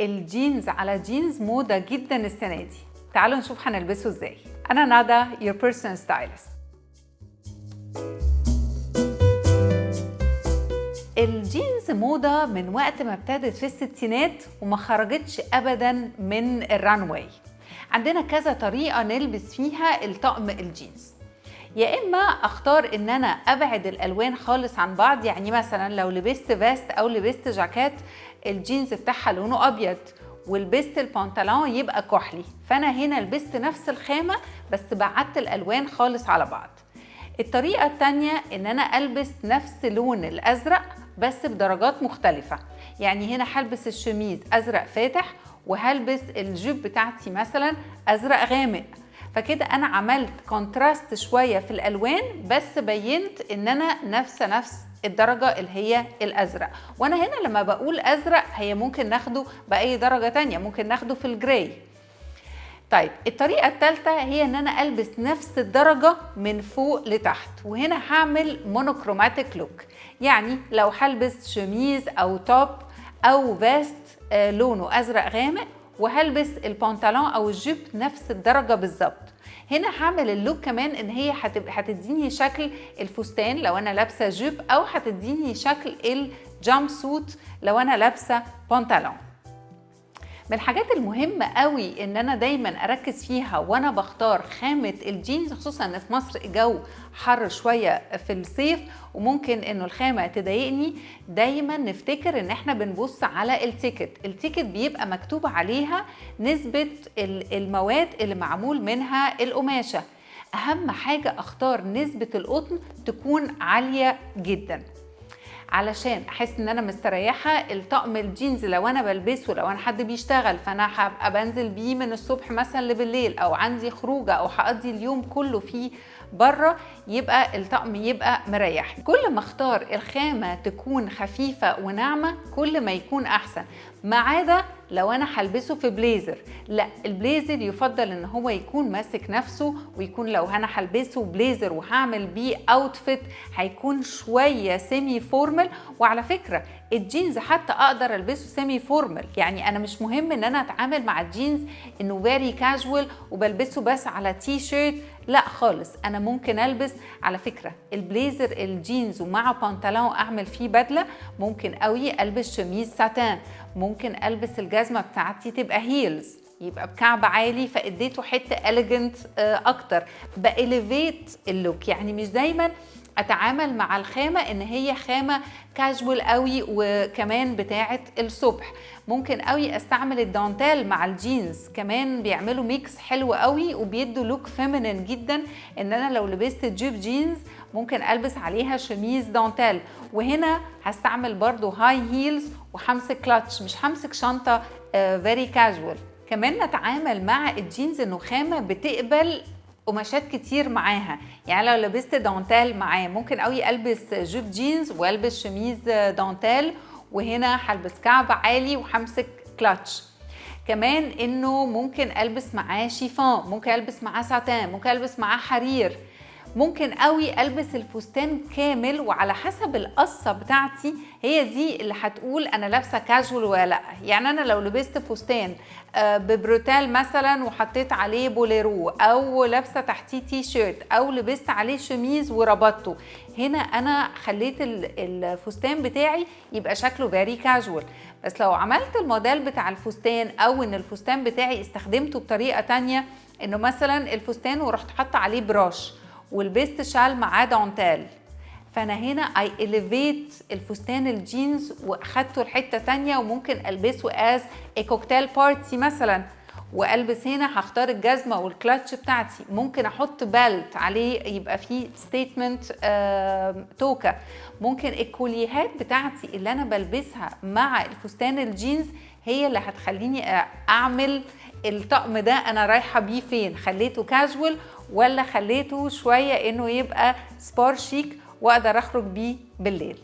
الجينز على جينز موضة جدا السنة دي. تعالوا نشوف هنلبسه ازاي. أنا ندى your personal stylist. الجينز موضة من وقت ما ابتدت في الستينات وما خرجتش أبدا من الرانواي. عندنا كذا طريقة نلبس فيها الطقم الجينز. يا إما أختار إن أنا أبعد الألوان خالص عن بعض، يعني مثلا لو لبست فيست أو لبست جاكيت الجينز بتاعها لونه أبيض ولبست البنطلون يبقى كحلي، فأنا هنا لبست نفس الخامة بس بعدت الألوان خالص على بعض. الطريقة التانية إن أنا ألبس نفس لون الأزرق بس بدرجات مختلفة، يعني هنا هلبس الشميز أزرق فاتح وهلبس الجيب بتاعتي مثلا أزرق غامق، فكده أنا عملت كونتراست شوية في الألوان بس بينت إن أنا نفس الدرجة اللي هي الأزرق. وأنا هنا لما بقول أزرق هي ممكن ناخده بأي درجة تانية، ممكن ناخده في الجراي. طيب الطريقة الثالثة هي ان انا البس نفس الدرجة من فوق لتحت، وهنا هعمل مونوكروماتيك لوك، يعني لو هلبس شميز او توب او فيست لونه ازرق غامق وهلبس البنطلون او الجيب نفس الدرجة بالظبط. هنا هعمل اللوك كمان ان هي هتديني شكل الفستان لو انا لابسة جيب، او هتديني شكل الجامب سوت لو انا لابسة بنطلون. من الحاجات المهمة قوي ان انا دايما اركز فيها وانا بختار خامة الجينز، خصوصا ان في مصر الجو حر شوية في الصيف وممكن انه الخامة تضايقني، دايما نفتكر ان احنا بنبص على التيكت بيبقى مكتوب عليها نسبة المواد اللي معمول منها القماشة. اهم حاجة اختار نسبة القطن تكون عالية جدا علشان احس ان انا مستريحه. الطقم الجينز لو انا بلبسه لو انا حد بيشتغل فانا هبقى بنزل بيه من الصبح مثلا لبالليل، او عندي خروجه او هقضي اليوم كله فيه بره، يبقى الطقم يبقى مريح. كل ما اختار الخامه تكون خفيفه وناعمه كل ما يكون احسن، ما عدا لو انا هلبسه في بليزر. لا، البليزر يفضل ان هو يكون ماسك نفسه، ويكون لو انا هلبسه بليزر وهعمل بيه اوتفيت هيكون شويه سيمي فورمال. وعلى فكره الجينز حتى اقدر البسه سيمي فورمال، يعني انا مش مهم ان انا اتعامل مع الجينز انه فيري كاجوال وبلبسه بس على تي شيرت، لا خالص. انا ممكن البس على فكره البليزر الجينز ومع بنطلون اعمل فيه بدله، ممكن قوي البس شميز ساتان، ممكن البس الجزمه بتاعتي تبقى هيلز يبقى بكعب عالي فاديته حته اليجنت اكتر، باليفيت اللوك. يعني مش دايما اتعامل مع الخامه ان هي خامه كاجوال قوي وكمان بتاعه الصبح. ممكن قوي استعمل الدانتيل مع الجينز، كمان بيعملوا ميكس حلو قوي وبيدوا لوك فيمينين جدا. ان انا لو لبست جيب جينز ممكن البس عليها شميز دانتيل، وهنا هستعمل برضو هاي هيلز وهمسك كلاتش، مش همسك شنطه فيري كاجوال. كمان نتعامل مع الجينز انه خامه بتقبل قماشات كتير معاها، يعني لو لبست دانتيل معاه ممكن قوي البس جيب جينز والبس شميز دانتيل، وهنا هلبس كعب عالي وهمسك كلاتش. كمان انه ممكن البس معاه شيفون، ممكن البس معاه ساتان، ممكن البس معاه حرير، ممكن قوي البس الفستان كامل، وعلى حسب القصه بتاعتي هي دي اللي هتقول انا لابسه كاجوال ولا لا. يعني انا لو لبست فستان ببروتال مثلا وحطيت عليه بوليرو، او لابسه تحتيه تي شيرت، او لبست عليه شميز وربطته، هنا انا خليت الفستان بتاعي يبقى شكله فيري كاجوال. بس لو عملت الموديل بتاع الفستان او ان الفستان بتاعي استخدمته بطريقه تانية، انه مثلا الفستان ورحت حاطه عليه براش ولبست شال معاه دانتيل، فانا هنا اي اليفيت الفستان الجينز واخدته لحته تانية، وممكن البسه از كوكتيل بارتي مثلا، والبس هنا هختار الجزمه والكلاتش بتاعتي، ممكن احط بيلت عليه يبقى فيه ستيتمنت توكه، ممكن الكوليهات بتاعتي اللي انا بلبسها مع الفستان الجينز هي اللي هتخليني اعمل الطقم ده انا رايحه بيه فين، خليته كاجوال ولا خليته شويه انه يبقى سبار شيك واقدر اخرج بيه بالليل.